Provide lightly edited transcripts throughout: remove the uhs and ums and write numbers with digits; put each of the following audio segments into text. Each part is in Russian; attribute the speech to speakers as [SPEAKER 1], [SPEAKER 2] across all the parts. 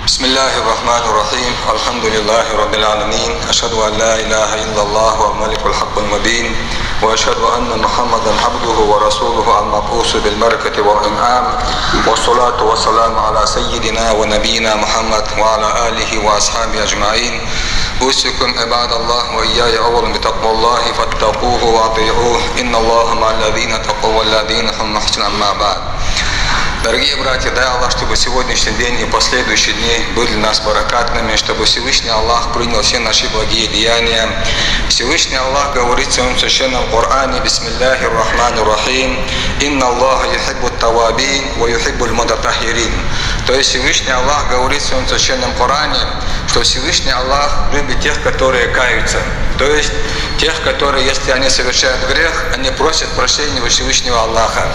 [SPEAKER 1] بسم الله الرحمن الرحيم الحمد لله رب العالمين أشهد أن لا إله إلا الله والملك الحق المبين وأشهد أن محمدا عبده ورسوله المبعوث بالبركة والإنعام والصلاة والسلام على سيدنا ونبينا محمد وعلى آله وأصحابه أجمعين أوصيكم عباد الله وإياي أولا بتقوى الله فاتقوه وأطيعوه إن الله مع الذين اتقوا والذين هم محسنون أما بعد. Дорогие братья, дай Аллах, чтобы сегодняшний день и последующие дни были для нас баракатными, чтобы Всевышний Аллах принял все наши благие деяния. Всевышний Аллах говорит в своем священном Коране: Бисмиллахи рахмани рахим, инна Аллаха юхиббу тавабин ва юхиббу мутатахирин. То есть Всевышний Аллах говорит в своем священном Коране, что Всевышний Аллах любит тех, которые каются. То есть тех, которые, если они совершают грех, они просят прощения у Всевышнего Аллаха.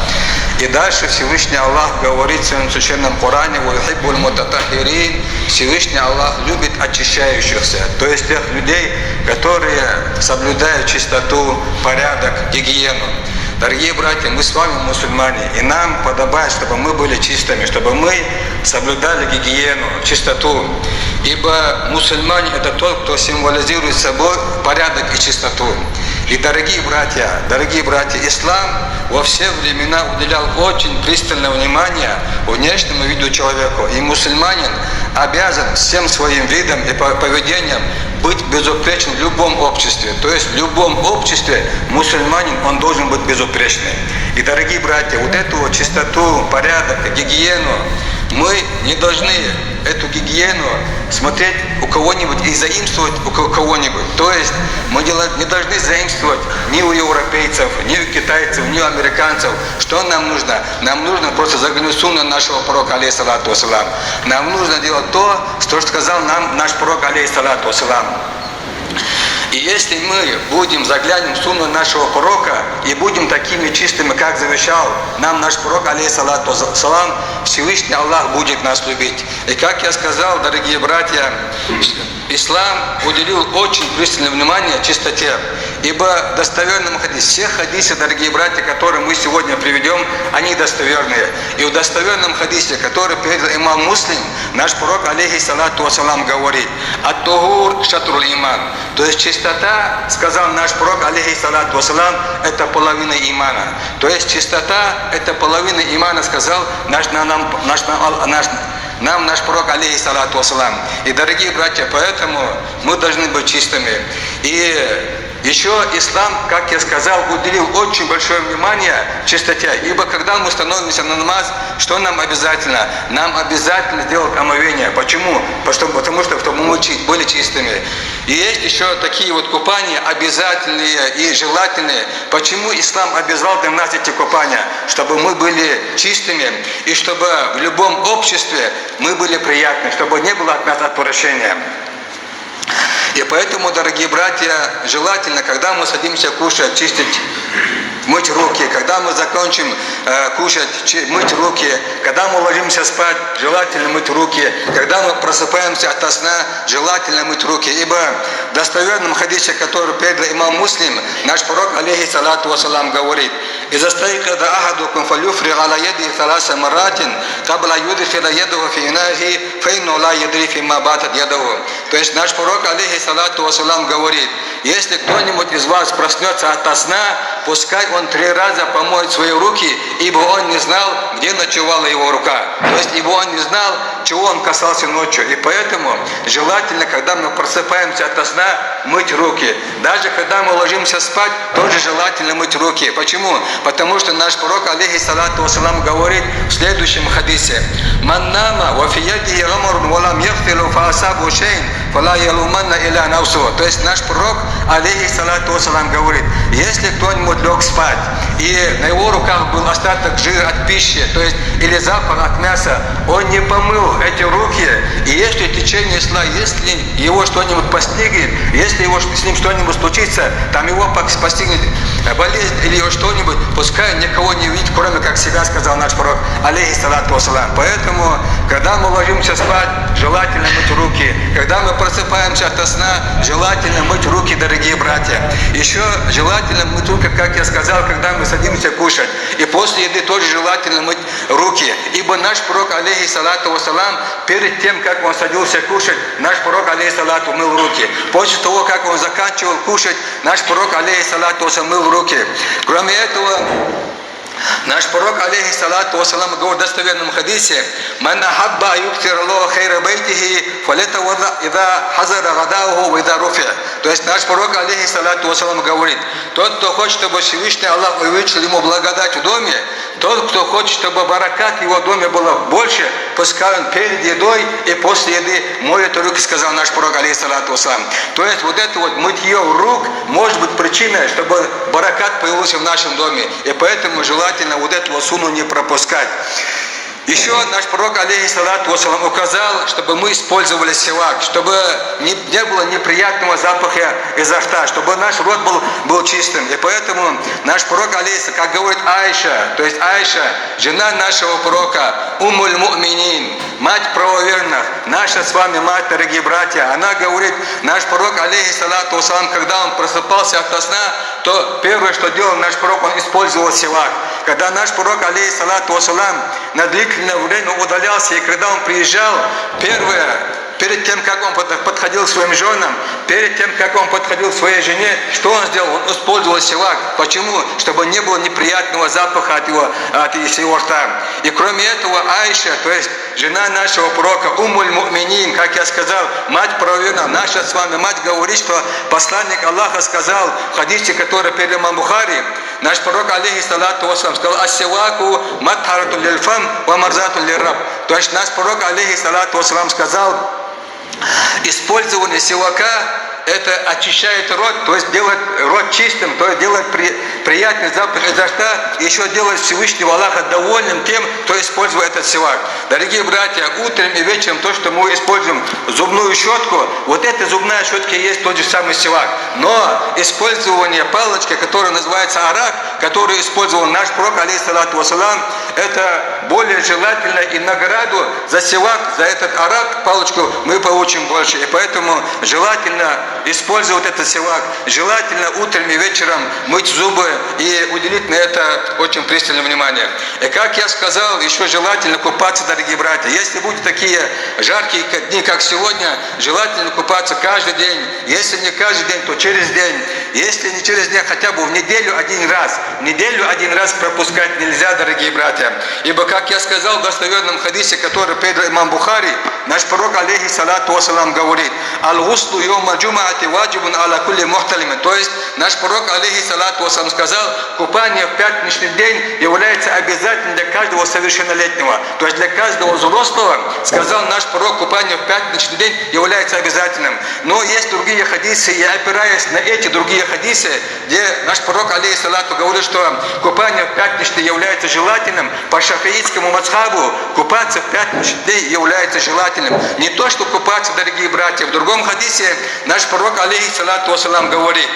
[SPEAKER 1] И дальше Всевышний Аллах говорит в своем священном Коране: «Ваюхиббуль мутатахирин». Всевышний Аллах любит очищающихся, то есть тех людей, которые соблюдают чистоту, порядок, гигиену. Дорогие братья, мы с вами мусульмане, и нам подобает, чтобы мы были чистыми, чтобы мы соблюдали гигиену, чистоту. Ибо мусульмане – это тот, кто символизирует собой порядок и чистоту. И, дорогие братья, ислам во все времена уделял очень пристальное внимание внешнему виду человеку. И мусульманин обязан всем своим видом и поведением быть безупречным в любом обществе. То есть в любом обществе мусульманин, он должен быть безупречным. И, дорогие братья, вот эту вот чистоту, порядок, гигиену, мы не должны эту гигиену смотреть у кого-нибудь и заимствовать у кого-нибудь. То есть мы не должны заимствовать ни у европейцев, ни у китайцев, ни у американцев. Что нам нужно? Нам нужно просто заглянуть в сунну нашего пророка, алейхиссалату вассалам. Нам нужно делать то, что сказал нам наш пророк, алейхиссалату вассалам. И если мы заглянем в сунну нашего пророка и будем такими чистыми, как завещал нам наш пророк, алейхиссалату вассалам, Всевышний Аллах будет нас любить. И как я сказал, дорогие братья, ислам уделил очень пристальное внимание чистоте. Ибо в достоверном хадисе, все хадисы, дорогие братья, которые мы сегодня приведем, они достоверные. И в достоверном хадисе, который передал имам Муслим, наш пророк, алейхиссалату вассалам, говорит: «Ат-тухур шатрул иман». То есть чистота, сказал наш пророк, алейхиссалату вассалам, это половина имана. То есть чистота – это половина имана, сказал наш пророк, алейхиссалату вассалам. И, дорогие братья, поэтому мы должны быть чистыми. И еще ислам, как я сказал, уделил очень большое внимание чистоте. Ибо когда мы становимся на намаз, что нам обязательно? Нам обязательно делать омовение. Почему? Потому что чтобы мы были чистыми. И есть еще такие вот купания обязательные и желательные. Почему ислам обязал для нас эти купания? Чтобы мы были чистыми и чтобы в любом обществе мы были приятны, чтобы не было от нас отвращения. И поэтому, дорогие братья, желательно, когда мы садимся кушать, чистить, мыть руки, когда мы закончим кушать, мыть руки, когда мы ложимся спать, желательно мыть руки, когда мы просыпаемся ото сна, желательно мыть руки. Ибо в достоверном хадисе, который передал имам Муслим, наш пророк, алейхиссалату вассалам, говорит: «Иза стайкада ахадукум фалюфри ала яди таласа маратин, кабла юдхила ядуху фи инахи, фейну ла ядри фимма батат ядуху». То есть наш пророк, алейхиссалату вассалам, говорит: если кто-нибудь из вас проснется ото сна, пускай он 3 раза помоет свои руки, ибо он не знал, где ночевала его рука. То есть, ибо он не знал, чего он касался ночью. И поэтому желательно, когда мы просыпаемся ото сна, мыть руки. Даже когда мы ложимся спать, тоже желательно мыть руки. Почему? Потому что наш пророк, алейхиссалату вассалам, говорит в следующем хадисе: «Ман нама ва фи ядихи гамрун ва лам яхтилу фа асабу шейн, фала ялуманна иля нафсу». То есть наш пророк, алейхиссалату вассалам, говорит: если кто-нибудь лег спать, и на его руках был остаток жира от пищи, то есть или запах от мяса, он не помыл эти руки, и если в течение сна, если его что-нибудь постигнет, если с ним что-нибудь случится, там его постигнет болезнь или что-нибудь, пускай никого не видит, кроме как себя, сказал наш пророк, алейхиссалату вассалам. Поэтому, когда мы ложимся спать, желательно мыть руки. Когда мы просыпаемся ото сна, желательно мыть руки, дорогие братья. Еще желательно мыть руки, как я сказал, когда мы садимся кушать. И после еды тоже желательно мыть руки. Ибо наш пророк, алейхиссалату вассалам, перед тем, как он садился кушать, наш пророк, алейхиссалату, мыл руки. После того, как он заканчивал кушать, наш пророк, алейхиссалату вассалам, мыл руки. Кроме этого, наш пророк, алейхиссалату вассалам, говорит в достоверном хадисе: «Ман ахабба юктир Аллаху хайра байтихи, фалятавадда ида хазара гадауху ида руфи». То есть наш пророк, алейхиссалату вассалам, говорит: тот, кто хочет, чтобы Всевышний Аллах увеличил ему благодать в доме, тот, кто хочет, чтобы баракат в его доме было больше, пускай он перед едой и после еды моет руки, сказал наш пророк, алейхиссалату вассалам. То есть вот это вот мытье рук может быть причиной, чтобы баракат появился в нашем доме. И поэтому желательно вот эту суну не пропускать. Еще наш пророк, алейхиссалату вассалам, указал, чтобы мы использовали сивак, чтобы не было неприятного запаха изо рта, чтобы наш рот был чистым. И поэтому наш пророк, алейхиссалату, как говорит Аиша, то есть Аиша, жена нашего пророка, умуль му'минин, мать правоверных, наша с вами мать, дорогие братья, она говорит, наш пророк, алейхиссалату вассалам, когда он просыпался от сна, то первое, что делал наш пророк, он использовал сивак. Когда наш пророк, алейхиссалату вассалам, на длительное время удалялся, и когда он приезжал, перед тем, как он подходил к своим женам, перед тем, как он подходил к своей жене, что он сделал? Он использовал сивак. Почему? Чтобы не было неприятного запаха от его рта. И кроме этого, Аиша, то есть жена нашего пророка, умуль му'минин, как я сказал, мать правоверных, наша с вами мать, говорит, что посланник Аллаха сказал в хадисе, который передал имам Бухари, наш пророк, алейхиссалату вассалам, сказал: «Ас-сиваку матхарату лиль-фам ва марзату лир-раб». То есть наш пророк, алейхиссалату вассалам, сказал: использование сивака – это очищает рот, то есть делает рот чистым, то есть делает приятный запах изо рта, и еще делает Всевышнего Аллаха довольным тем, кто использует этот сивак. Дорогие братья, утром и вечером то, что мы используем зубную щетку, вот эта зубная щетка и есть тот же самый сивак. Но использование палочки, которая называется арак, которую использовал наш пророк, алейхиссалату вассалам, это более желательно, и награду за сивак, за этот арак, палочку, мы получим больше. И поэтому желательно использовать этот сивак, желательно утром и вечером мыть зубы и уделить на это очень пристальное внимание. И как я сказал, еще желательно купаться, дорогие братья. Если будут такие жаркие дни, как сегодня, желательно купаться каждый день. Если не каждый день, то через день. Если не через день, хотя бы в неделю один раз. В неделю один раз пропускать нельзя, дорогие братья. Ибо, как я сказал в достоверном хадисе, который передал имам Бухари, наш пророк, алейхиссалату вассалам, говорит: «Аль-гуслу йома джумаати ваджибун аля кулли мухталимин». То есть наш пророк, алейхиссалату вассалам, сказал, купание в пятничный день является обязательным для каждого совершеннолетнего. То есть для каждого взрослого, сказал наш пророк, купание в пятничный день является обязательным. Но есть другие хадисы, и опираясь на эти другие хадисы, где наш пророк, алейхиссалату, говорит, что купание в пятничный является желательным, по шафиитскому мазхабу купаться в пятничный день является желательным. Не то, что купаться, дорогие братья. В другом хадисе наш пророк, алейхиссалату вассалам, говорит: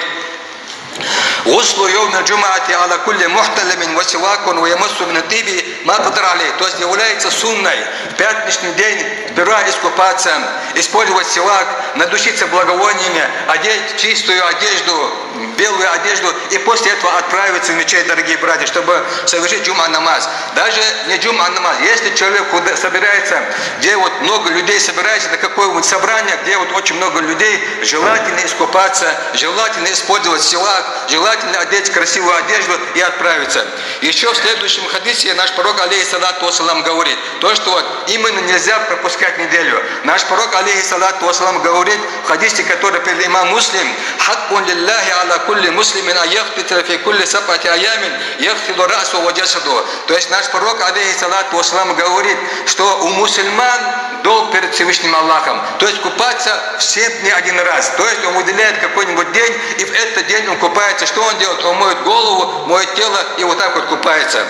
[SPEAKER 1] «Гуслу йовна джумаати аля кулли мухталимин ва сивакун ва ямассу мин ат-тиби ма кадра алей». То есть является сунной в пятничный день сперва искупаться, использовать сивак, надушиться благовониями, одеть чистую одежду, белую одежду, и после этого отправиться в мечеть, дорогие братья, чтобы совершить джум'a намаз. Даже не джум'a намаз. Если человек собирается, где вот много людей собирается на какое-нибудь собрание, где вот очень много людей, желательно искупаться, желательно использовать сивак, желательно одеть красивую одежду и отправиться. Еще в следующем хадисе наш пророк, алейхиссалату вассалам, говорит то, что вот именно нельзя пропускать неделю. Наш пророк, алейхиссалату вассалам, говорит в хадисе, который передал имам Муслим: «Хаккун лиллахи аля кулли муслимин а яхтитра фи кулли сабати аямин яхтиду расу ва джасаду». То есть наш пророк, алейхиссалату вассалам, говорит, что у мусульман долг перед Всевышним Аллахом. То есть купаться в 7 дней один раз. То есть он выделяет какой-нибудь день, и в этот день он купается. Что он делает? Он моет голову, моет тело и вот так вот купается.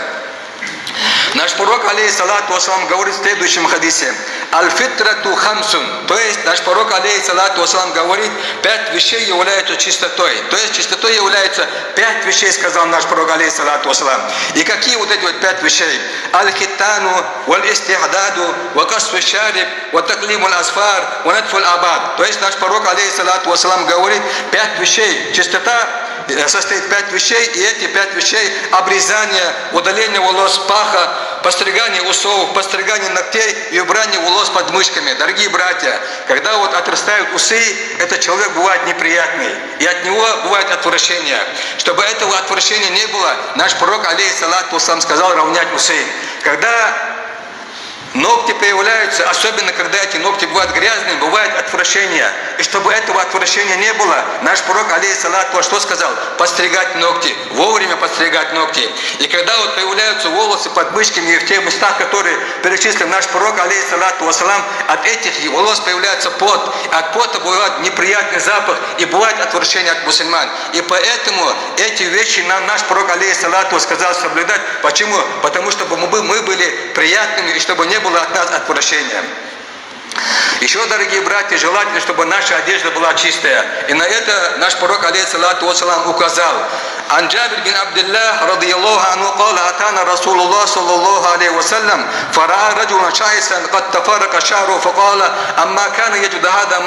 [SPEAKER 1] Наш пророк, алейхиссалату вассалам, говорит в следующем хадисе: «Аль-фитрату хамсун». То есть наш пророк, алейхиссалату вассалам, говорит, 5 вещей являются чистотой. То есть чистотой является 5 вещей, сказал наш пророк, алейхиссалату вассалам. И какие вот эти вот 5 вещей? Аль-хиттану, валь-истихдаду, вакасфу шариб, ватаклиму асфар, ванатфу абад. То есть наш пророк, алейхиссалату вассалам, говорит, 5 вещей. Чистота состоит 5 вещей, и эти 5 вещей: обрезание, удаление волос, паха, постригание усов, постригание ногтей и убрание волос под мышками. Дорогие братья, когда вот отрастают усы, этот человек бывает неприятный, и от него бывает отвращение. Чтобы этого отвращения не было, наш пророк, алейхиссалату вассалам, сказал равнять усы. Когда ногти появляются, особенно когда эти ногти бывают грязными, бывает отвращение. И чтобы этого отвращения не было, наш пророк, алейхиссалату, что сказал? Постригать ногти, вовремя постригать ногти. И когда вот появляются волосы под мышками и в тех местах, которые перечислил наш пророк, алейхиссалату вассалам, от этих волос появляется пот. От пота бывает неприятный запах и бывает отвращение от мусульман. И поэтому эти вещи нам наш пророк, алейхиссалату, сказал соблюдать. Почему? Потому что мы были приятными и чтобы не было от нас отвращения. Еще, дорогие братья, желательно, чтобы наша одежда была чистая. И на это наш пророк, алейхиссалату вассалам, указал. عن جابر بن عبد الله رضي الله عنه قال أتانا رسول الله صلى الله عليه وسلم فرأى رجلا شعثا قد تفرق شعره فقال أما كان يجد هذا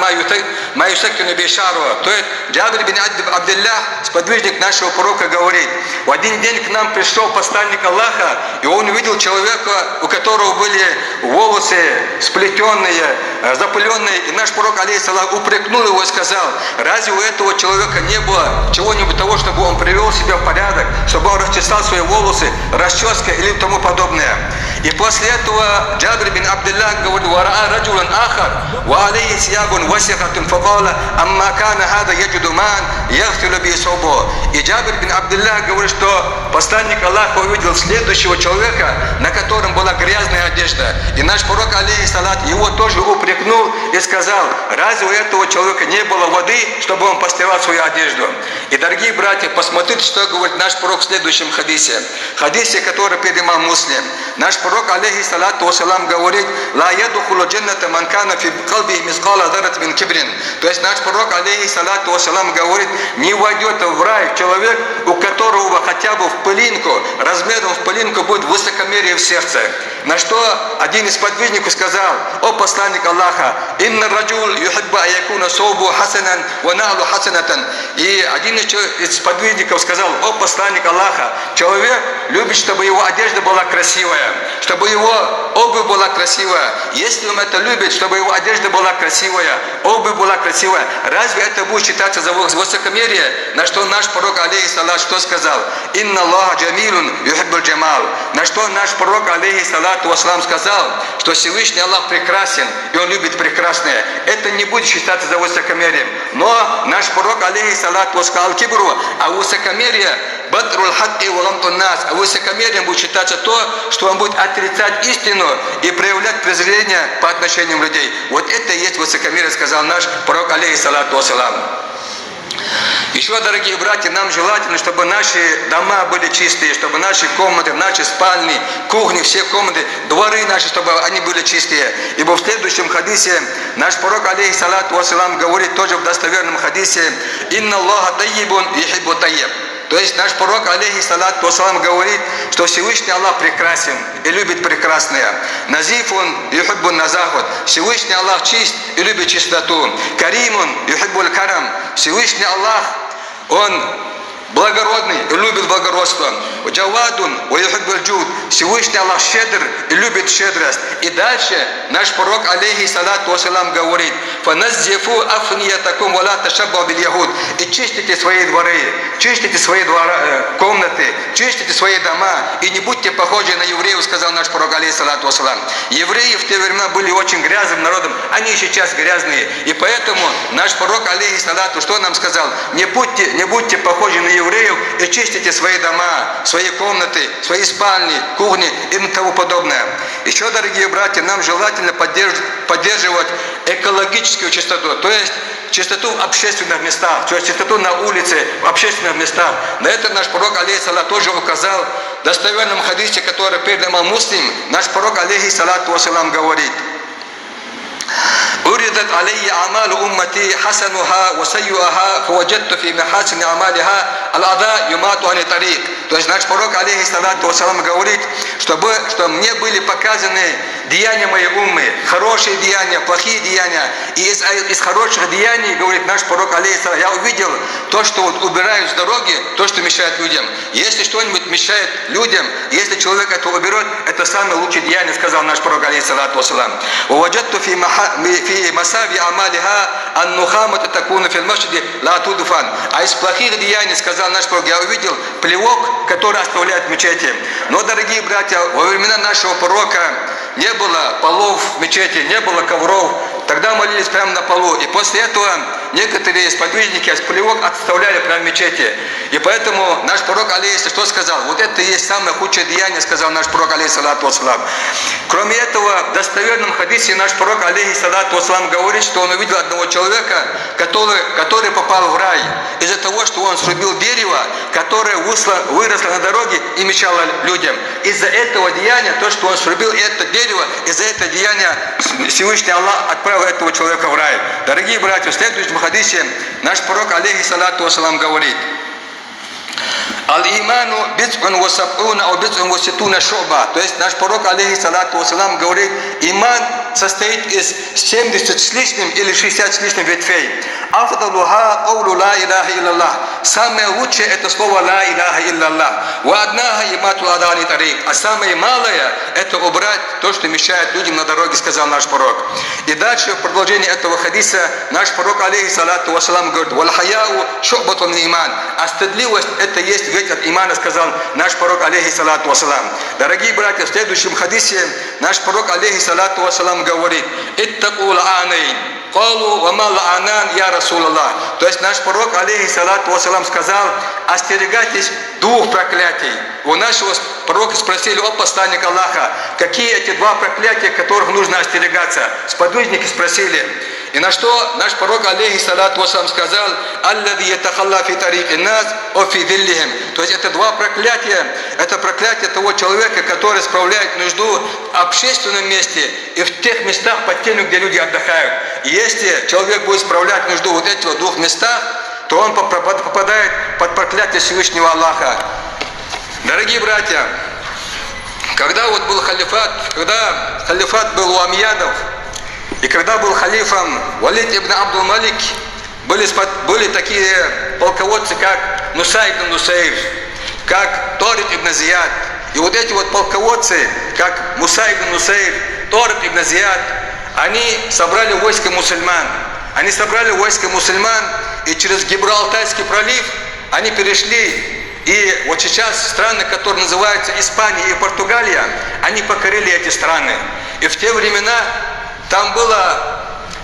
[SPEAKER 1] ما يسكن به شعره. То есть Джабир бин Абдуллах, сподвижник нашего пророка, говорит: в один день к нам пришел посланник Аллаха, и он увидел человека, у которого были волосы сплетенные, запыленные, и наш пророк, алейхиссалам, упрекнул его и сказал: разве у этого человека не было чего-нибудь того, чтобы он привел себя в порядок, чтобы он расчесал свои волосы, расческа или тому подобное. И после этого Джабир бин Абдуллах говорит: «Вараа раджулан ахар, ва алейхи сиябун васихатун, факала, амма кана хада яджуду ман, яхтилу би собо». И Джабир бин Абдуллах говорит, что посланник Аллаха увидел следующего человека, на котором была грязная одежда. И наш пророк, алейхиссалат, его тоже упрекнул и сказал: разве у этого человека не было воды, чтобы он постирал свою одежду? И, дорогие братья, посмотрите, что говорит наш пророк в следующем хадисе. Хадисе, который перед имам Муслим. Наш пророк, алейхиссалату вассалам, говорит: «Ла ядухулу джанната ман кана фи калби мискала зарат мин кибрин». То есть наш пророк, алейхиссалату вассалам, говорит: не войдет в рай человек, у которого хотя бы в пылинку, размером в пылинку будет высокомерие в сердце. На что один из подвижников сказал: о посланник Аллаха, инна раджул юхибба аякуна соубу хасанан ва нахлу хасанатан. И один из подвижников сказал: о посланник Аллаха, человек любит, чтобы его одежда была красивая, чтобы его обувь была красивая. Если он это любит, чтобы его одежда была красивая, обувь была красивая, разве это будет считаться за высокомерие? На что наш пророк, алейхиссалат, что сказал? Инна Аллаха джамилун юхиббуль джамал. На что наш пророк, алейхиссалату вассалам, сказал, что Всевышний Аллах прекрасен, и Он любит прекрасное. Это не будет считаться за высокомерием. Но наш пророк, алейхиссалату вассалам, кибру, а высокомерие батрул хатти ва гамтун нас, а высокомерием будет считаться то, что он будет отрицать истину и проявлять презрение по отношению людей. Вот это и есть высокомерие, сказал наш пророк, алейхиссалату вассалам. Еще, дорогие братья, нам желательно, чтобы наши дома были чистые, чтобы наши комнаты, наши спальни, кухни, все комнаты, дворы наши, чтобы они были чистые. Ибо в следующем хадисе наш пророк, алейхиссалату вассалам, говорит тоже в достоверном хадисе: «Инна Аллаха тайибун юхиббу тайиб». То есть наш пророк, алейхиссалату вассалам, говорит, что Всевышний Аллах прекрасен и любит прекрасное. Назифун юхиббун назахут. Всевышний Аллах чист и любит чистоту. Каримун юхиббуль карам. Всевышний Аллах, Он благородный и любит благородство. Джавадун ва юхиббуль джуд. Всевышний Аллах щедр и любит щедрость. И дальше наш пророк, алейхиссалату вассалам, говорит: «Фаназзифу афниятакум ва ла ташаббу биль яхуд». И чистите свои дворы, чистите свои комнаты, чистите свои дома, и не будьте похожи на евреев, сказал наш пророк, алейхиссалату вассалам. Евреи в те времена были очень грязным народом, они сейчас грязные. И поэтому наш пророк, алейхиссалату, что нам сказал? Не будьте похожи на евреев и чистите свои дома, свои комнаты, свои спальни, кухни и тому подобное. Еще, дорогие братья, нам желательно поддерживать экологическую чистоту, то есть чистоту в общественных местах, то есть чистоту на улице, в общественных местах. На это наш пророк, алейхиссалат, тоже указал в достоверном хадисе, который перед имам Муслим. Наш пророк, алейхиссалату вассалам, говорит: «Уридат алейя амалу уммати хасануха ва сайюаха фаваджатту фи махасини амалиха ал-ада юмату ани тарик». То есть наш пророк, алейхиссалату вассалам, говорит, что мне были показаны деяния моей уммы, хорошие деяния, плохие деяния. И из хороших деяний, говорит наш пророк, алейхиссалам, я увидел то, что вот убирают с дороги, то, что мешает людям. Если что-нибудь мешает людям, если человек это уберет, это самое лучшее деяние, сказал наш пророк, алейхиссалату вассалам. «Ваваджатту фи масави амалиха ан-нухамату такуну фил масджиди ла тудфан». А из плохих деяний, сказал наш пророк, я увидел плевок, который оставляет в мечети. Но, дорогие братья, во времена нашего пророка не было полов в мечети, не было ковров. Тогда молились прямо на полу. И после этого некоторые сподвижники плевок отставляли прямо в мечети. И поэтому наш пророк, алейхиссалам, что сказал? Вот это и есть самое худшее деяние, сказал наш пророк, алейхиссалату вассалам. Кроме этого, в достоверном хадисе наш пророк, алейхиссалату вассалам, говорит, что он увидел одного человека, который попал в рай из-за того, что он срубил дерево, которое выросло на дороге и мешало людям. Из-за этого деяния, то, что он срубил это дерево, из-за этого деяния Всевышний Аллах отправил этого человека в рай. Дорогие братья, в следующем хадисе наш пророк, алейхиссалату вассалам, говорит: «Аль-иману бит'ун ва саб'уна ау бит'ун ва ситтуна шу'ба». То есть наш пророк, алейхиссалату вассалам, говорит, иман состоит из 70 с лишним или 60 с лишним ветвей. «Афдалуха каулу ла илляха илляллах». Самое лучшее это слово «ла илляха илляллах». «Ва аднаха иматул адани тарик». А самое малое это убрать то, что мешает людям на дороге, сказал наш пророк. И дальше в продолжении этого хадиса наш пророк, алейхиссалату вассалам, говорит: «Валь хаяу шу'батун мин иман». А стыдливость это есть ветвь от имана, сказал наш пророк, алейхиссалату вассалам. Дорогие братья, в следующем хадисе наш пророк, алейхиссалату вассалам, говорит: «Иттаку ла'анайн». «Калу ва ма ла'анан я Расулаллах». То есть наш пророк, алейхиссалату вассалам, сказал: остерегайтесь двух проклятий. У нашего пророка спросили: о посланник Аллаха, какие эти два проклятия, которых нужно остерегаться? Сподвижники спросили. И на что наш пророк, алейхиссалату вассалам, сказал: «Аллади ятахалла фи тарики нас о фи диллихим». То есть это два проклятия. Это проклятие того человека, который справляет нужду в общественном месте и в тех местах под тенью, где люди отдыхают. И если человек будет справлять нужду вот этих двух местах, то он попадает под проклятие Всевышнего Аллаха. Дорогие братья, когда вот был халифат был у Амьядов, и когда был халифом Валид ибн Абдул-Малик, были такие полководцы, как Нусай ибн Нусайр, как Торит ибн Зияд. И вот эти вот полководцы, как Мусай ибн Нусайр, Торит ибн Зияд, они собрали войско мусульман. И через Гибралтарский пролив они перешли. И вот сейчас страны, которые называются Испания и Португалия, они покорили эти страны. И в те времена там было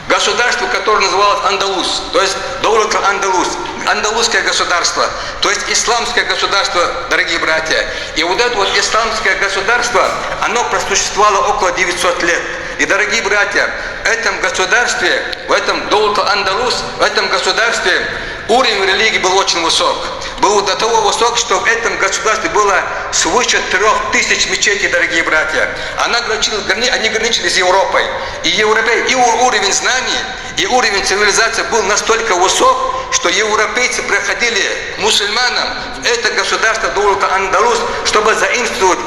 [SPEAKER 1] государство, которое называлось Андалус, то есть Даулат Андалус, андалузское государство, то есть исламское государство, дорогие братья. И вот это вот исламское государство, оно просуществовало около 900 лет. И, дорогие братья, в этом государстве, в этом Даулат Андалус, в этом государстве уровень религии был очень высок. Был до того высок, что в этом государстве было свыше 3000 мечетей, дорогие братья. Они граничили с Европой. И уровень знаний, и уровень цивилизации был настолько высок, что европейцы приходили к мусульманам в это государство Даулат Андалус, чтобы заимствовать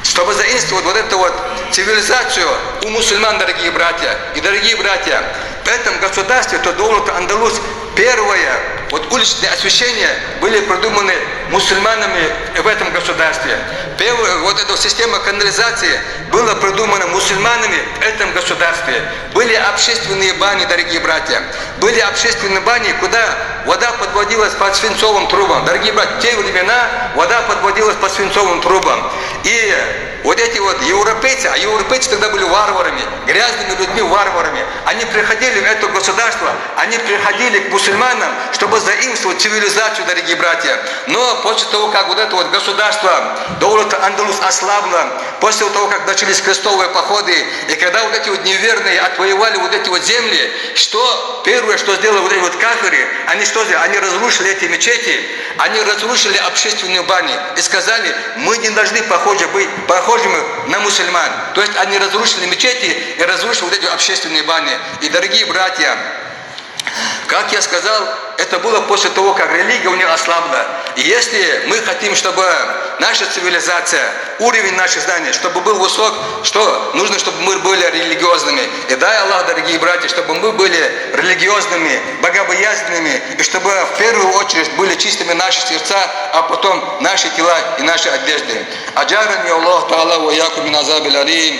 [SPEAKER 1] вот эту вот цивилизацию у мусульман, дорогие братья. И, дорогие братья, в этом государстве, то Даулат Андалус, первое, вот уличные освещения были придуманы мусульманами в этом государстве. Первая, вот эта система канализации была придумана мусульманами в этом государстве. Были общественные бани, дорогие братья. Были общественные бани, куда вода подводилась под свинцовым трубам. Дорогие братья, в те времена вода подводилась под свинцовым трубам. И вот эти вот европейцы, а европейцы тогда были варварами, грязными людьми, варварами. Они приходили в это государство, они приходили к мусульманам, чтобы заимствовать цивилизацию, дорогие братья. Но после того, как вот это вот государство Даулат Андалус ослабло, после того, как начались крестовые походы, и когда вот эти вот неверные отвоевали вот эти вот земли, первое, что сделали вот эти вот кафиры, они что сделали? Они разрушили эти мечети, они разрушили общественные бани и сказали: мы не должны быть похожими на мусульман. То есть они разрушили мечети и разрушили вот эти общественные бани. И, дорогие братья, Как я сказал, это было после того, как религия у них ослабла. И если мы хотим, чтобы наша цивилизация, уровень наших знаний, чтобы был высок, что нужно, чтобы мы были религиозными. И дай Аллах, дорогие братья, чтобы мы были религиозными, богобоязненными, и чтобы в первую очередь были чистыми наши сердца, а потом наши тела и наши одежды. Аджарани Аллах Та'ала ва яку мин азабил алим.